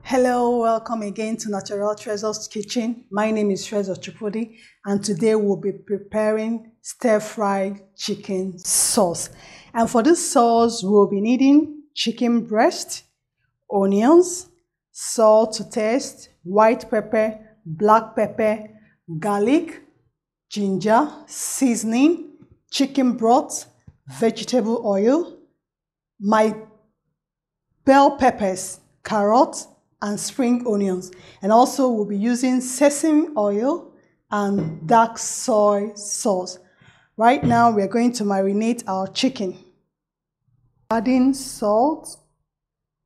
Hello, welcome again to Natural Treasures Kitchen. My name is Treasure Chupudi, and today we'll be preparing stir-fried chicken sauce. And for this sauce, we'll be needing chicken breast, onions, salt to taste, white pepper, black pepper, garlic, ginger, seasoning, chicken broth, vegetable oil, my bell peppers, carrots, and spring onions. And also we'll be using sesame oil and dark soy sauce. Right now we're going to marinate our chicken. Adding salt,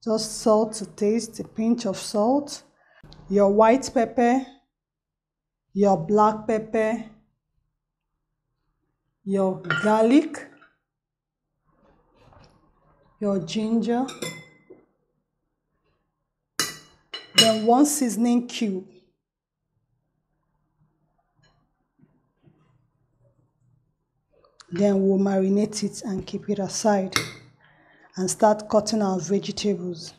just salt to taste, a pinch of salt, your white pepper, your black pepper, your garlic, your ginger, then 1 seasoning cube. Then we'll marinate it and keep it aside and start cutting our vegetables.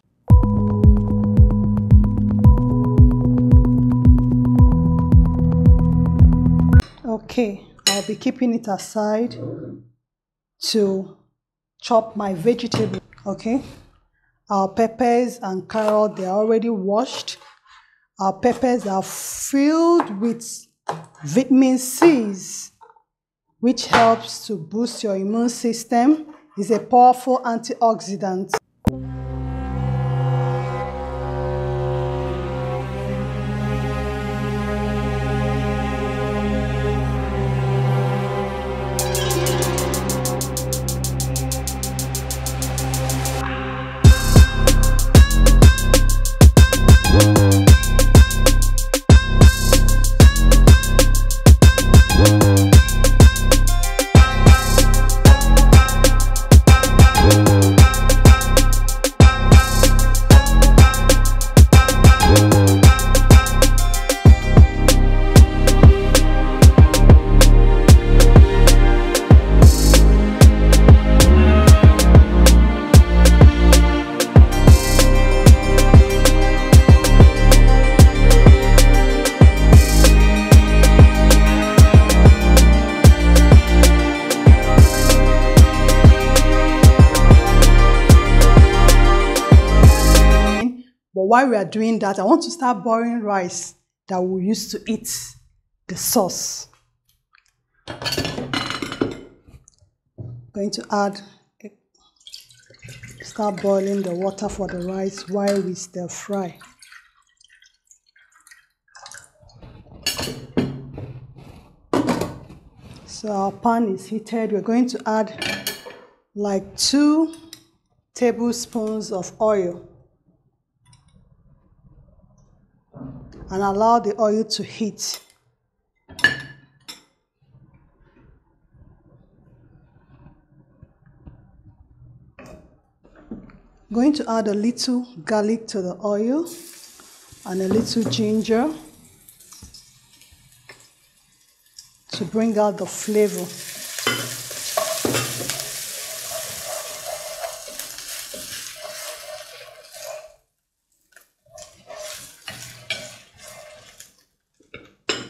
Okay, I'll be keeping it aside to chop my vegetable. Okay. Our peppers and carrot, they are already washed. Our peppers are filled with vitamin C, which helps to boost your immune system. It's a powerful antioxidant. But while we are doing that, I want to start boiling rice that we'll use to eat the sauce. Going to start boiling the water for the rice while we stir fry. So our pan is heated. We're going to add like 2 tablespoons of oil. And allow the oil to heat. I'm going to add a little garlic to the oil and a little ginger to bring out the flavor.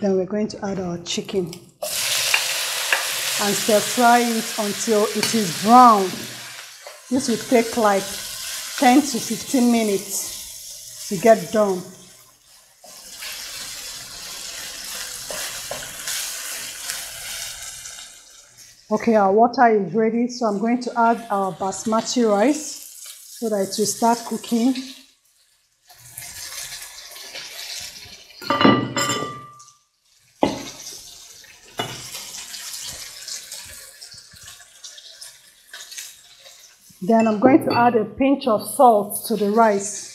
Then we're going to add our chicken and stir fry it until it is brown. This will take like 10 to 15 minutes to get done. Okay, our water is ready, so I'm going to add our basmati rice so that it will start cooking. Then I'm going to add a pinch of salt to the rice.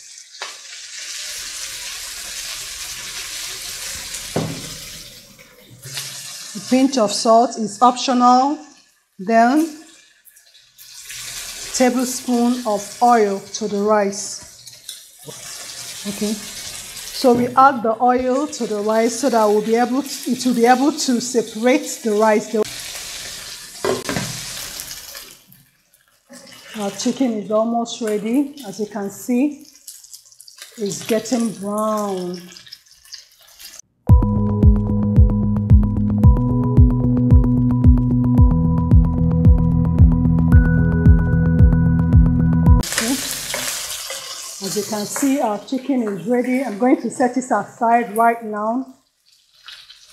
A pinch of salt is optional. Then tablespoon of oil to the rice. Okay. So we add the oil to the rice so that it will be able to separate the rice. Our chicken is almost ready, as you can see. is getting brown. As you can see, our chicken is ready. I'm going to set it aside right now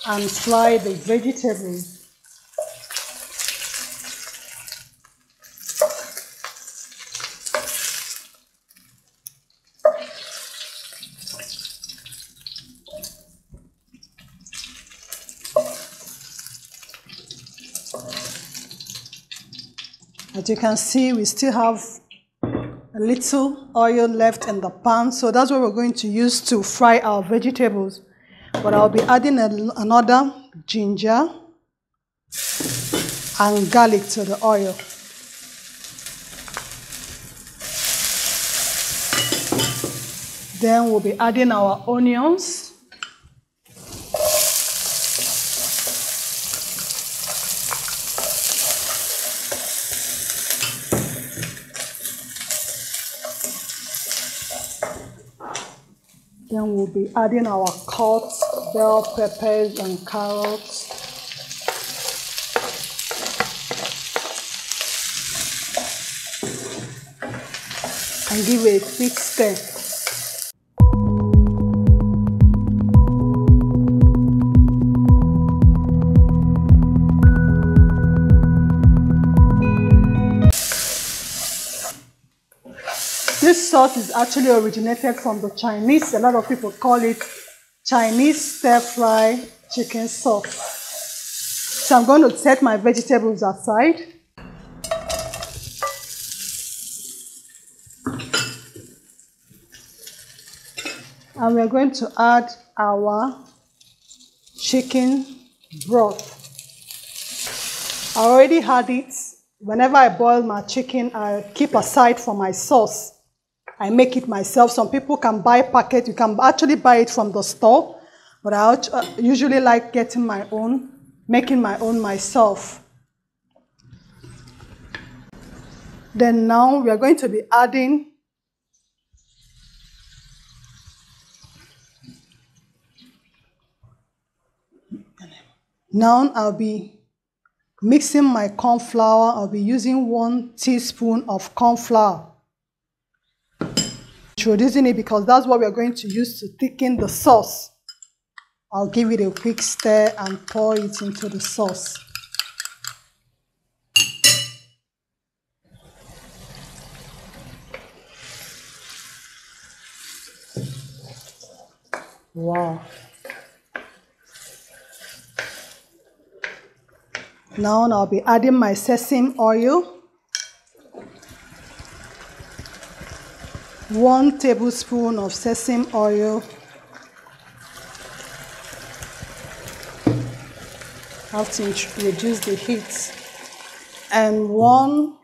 and fry the vegetables. As you can see, we still have a little oil left in the pan, so that's what we're going to use to fry our vegetables. But I'll be adding another ginger and garlic to the oil. Then we'll be adding our onions. Then we'll be adding our cut bell peppers and carrots. And give it a quick stir. This sauce is actually originated from the Chinese. A lot of people call it Chinese stir-fry chicken sauce. So I'm going to set my vegetables aside. And we're going to add our chicken broth. I already had it. Whenever I boil my chicken, I keep aside for my sauce. I make it myself. Some people can buy packet. You can actually buy it from the store. But I usually like getting my own, making my own myself. Then now we are going to be adding Now I'll be mixing my cornflour. I'll be using 1 teaspoon of cornflour. Introducing it because that's what we're going to use to thicken the sauce. I'll give it a quick stir and pour it into the sauce. Wow. Now I'll be adding my sesame oil. 1 tablespoon of sesame oil. I have to reduce the heat. And 1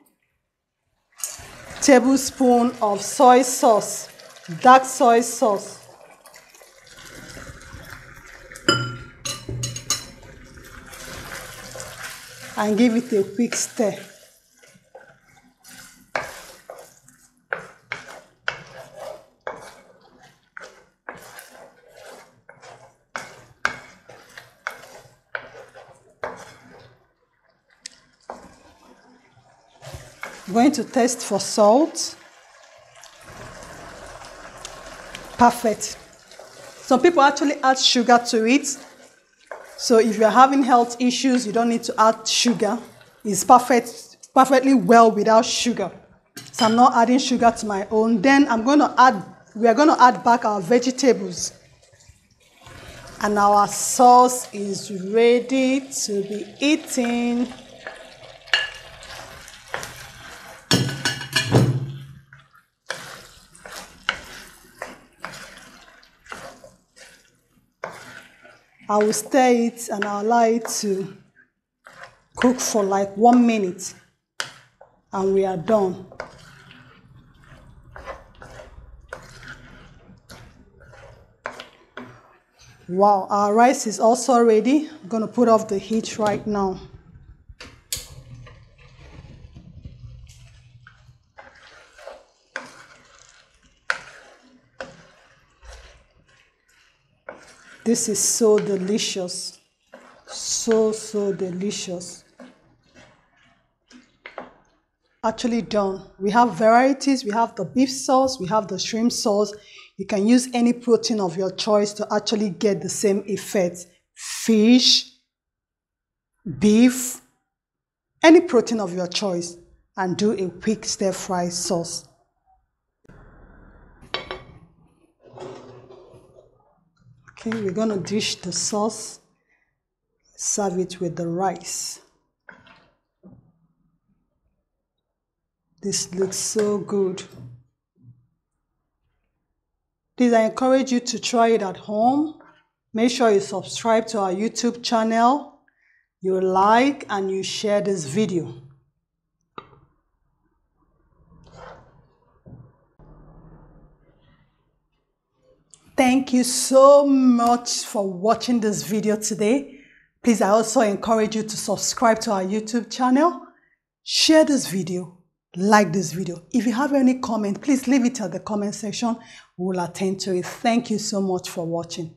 tablespoon of soy sauce, dark soy sauce. And give it a quick stir. I'm going to test for salt. Perfect. Some people actually add sugar to it. So if you're having health issues, you don't need to add sugar. It's perfectly well without sugar. So I'm not adding sugar to my own. Then we are going to add back our vegetables. And our sauce is ready to be eaten. I will stir it and I'll allow it to cook for like 1 minute. And we are done. Wow, our rice is also ready. I'm going to put off the heat right now. This is so delicious. So delicious. Actually done. We have varieties. We have the beef sauce. We have the shrimp sauce. You can use any protein of your choice to actually get the same effect. Fish, beef, any protein of your choice, and do a quick stir-fry sauce. Okay, we're going to dish the sauce, serve it with the rice. This looks so good. Please, I encourage you to try it at home. Make sure you subscribe to our YouTube channel, you like and you share this video. Thank you so much for watching this video today. Please, I also encourage you to subscribe to our YouTube channel, share this video, like this video. If you have any comment, please leave it in the comment section. We will attend to it. Thank you so much for watching.